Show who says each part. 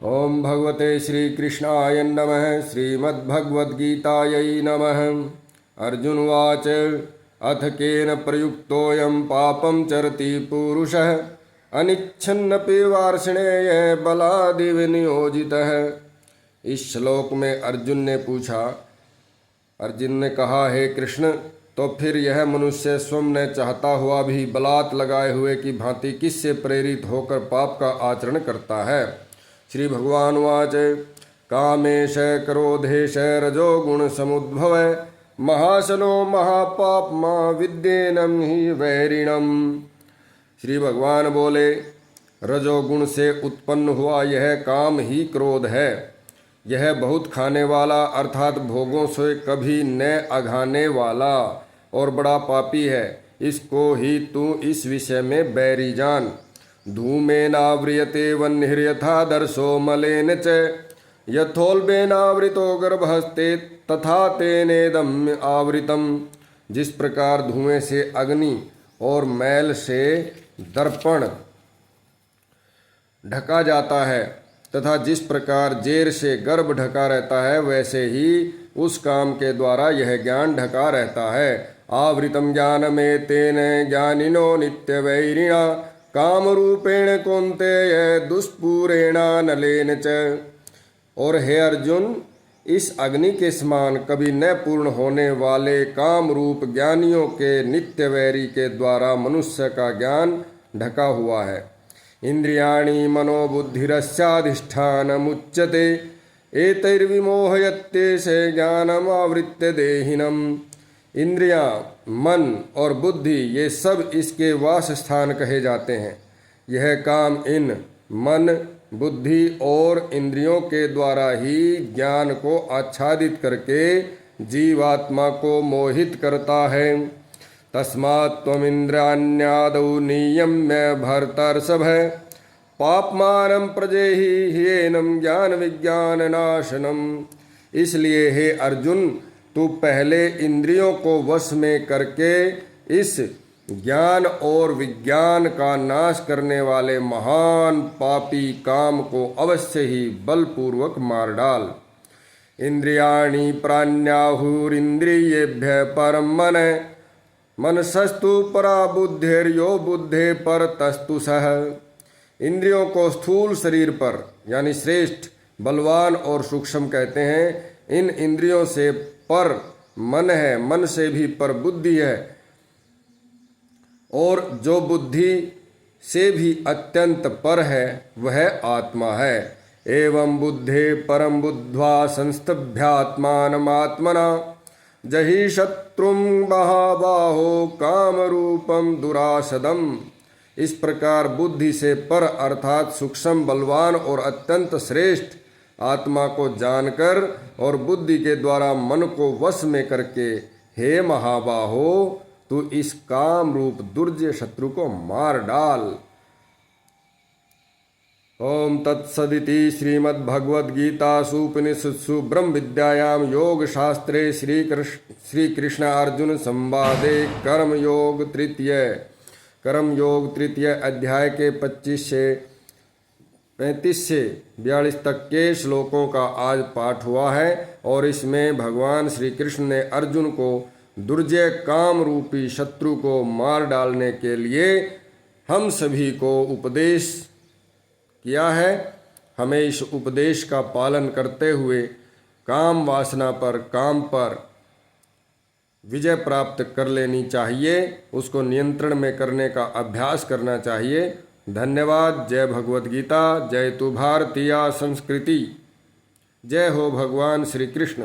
Speaker 1: ओम भगवते श्री कृष्णाय नमः। श्रीमद्भगवद्गीतायै नमः। अर्जुनवाच अथ केन प्रयुक्तोऽयं पापं चरति पुरुषः अनिच्छन्नपि वार्ष्णेय बलादिविनियोजितः। इस श्लोक में अर्जुन ने पूछा, अर्जुन ने कहा, हे कृष्ण, तो फिर यह मनुष्य स्वयं न चाहता हुआ भी बलात् लगाए हुए की भांति किससे प्रेरित होकर पाप का आचरण करता है। श्री भगवान वाच कामेश क्रोधेश रजो गुण समुद्भव महाशनो महापापमा विद्येनम ही वैरिणम। श्री भगवान बोले, रजोगुण से उत्पन्न हुआ यह काम ही क्रोध है। यह बहुत खाने वाला अर्थात भोगों से कभी न अघाने वाला और बड़ा पापी है। इसको ही तू इस विषय में बैरी जान। धूमेनाव्रियते वह्निर्यथा दर्शो मलेन च यथोल्बेनावृतो गर्भस्ते तथा तेनेदम आवृतम। जिस प्रकार धुएं से अग्नि और मैल से दर्पण ढका जाता है तथा जिस प्रकार जेर से गर्भ ढका रहता है, वैसे ही उस काम के द्वारा यह ज्ञान ढका रहता है। आवृतम ज्ञानमें तेन ज्ञानिनो नित्य वैरिणा काम रूपेण कौन्तेय दुष्पूरेणा नलेन च। और हे अर्जुन, इस अग्नि के समान कभी न पूर्ण होने वाले काम रूप ज्ञानियों के नित्य वैरी के द्वारा मनुष्य का ज्ञान ढका हुआ है। इंद्रियाणि मनोबुद्धिरस्याधिष्ठानमुच्यते एतैर्विमोहयत्ते से ज्ञानम आवृत्य देहिनम। इंद्रियां, मन और बुद्धि ये सब इसके वास स्थान कहे जाते हैं। यह काम इन मन, बुद्धि और इंद्रियों के द्वारा ही ज्ञान को आच्छादित करके जीवात्मा को मोहित करता है। तस्मात् त्वमिन्द्रियाण्यादौ नियम्य भर्तर्षभ पापमानं प्रजेहि ह्येनं ज्ञान विज्ञान नाशनम। इसलिए हे अर्जुन, तू पहले इंद्रियों को वश में करके इस ज्ञान और विज्ञान का नाश करने वाले महान पापी काम को अवश्य ही बलपूर्वक मार डाल। इंद्रियाणि प्राण्याहुरिन्द्रियेभ्यः परं मनः मनसस्तु परा बुद्धिर्यो बुद्धे परतस्तु सः। इंद्रियों को स्थूल शरीर पर यानी श्रेष्ठ, बलवान और सूक्ष्म कहते हैं। इन इंद्रियों से पर मन है, मन से भी पर बुद्धि है, और जो बुद्धि से भी अत्यंत पर है वह आत्मा है। एवं बुद्धे परम बुद्ध्वा संस्तभ्यात्मानमात्मना जहि शत्रुं महाबाहो काम रूपम दुरासदम। इस प्रकार बुद्धि से पर अर्थात सूक्ष्म, बलवान और अत्यंत श्रेष्ठ आत्मा को जानकर और बुद्धि के द्वारा मन को वश में करके, हे महाबाहो, तू इस काम रूप दुर्जय शत्रु को मार डाल। ओम तत्सदिति श्रीमद्भगवद्गीतासु उपनिषत्सु ब्रह्म विद्यायां योग शास्त्रे श्री कृष्ण अर्जुन संवादे कर्म योग तृतीय अध्याय के 25 से 35 से 42 तक के श्लोकों का आज पाठ हुआ है। और इसमें भगवान श्री कृष्ण ने अर्जुन को दुर्जय काम रूपी शत्रु को मार डालने के लिए हम सभी को उपदेश किया है। हमें इस उपदेश का पालन करते हुए काम वासना पर, काम पर विजय प्राप्त कर लेनी चाहिए। उसको नियंत्रण में करने का अभ्यास करना चाहिए। धन्यवाद। जय भगवद गीता। जय तु भारतीय संस्कृति। जय हो भगवान श्री कृष्ण।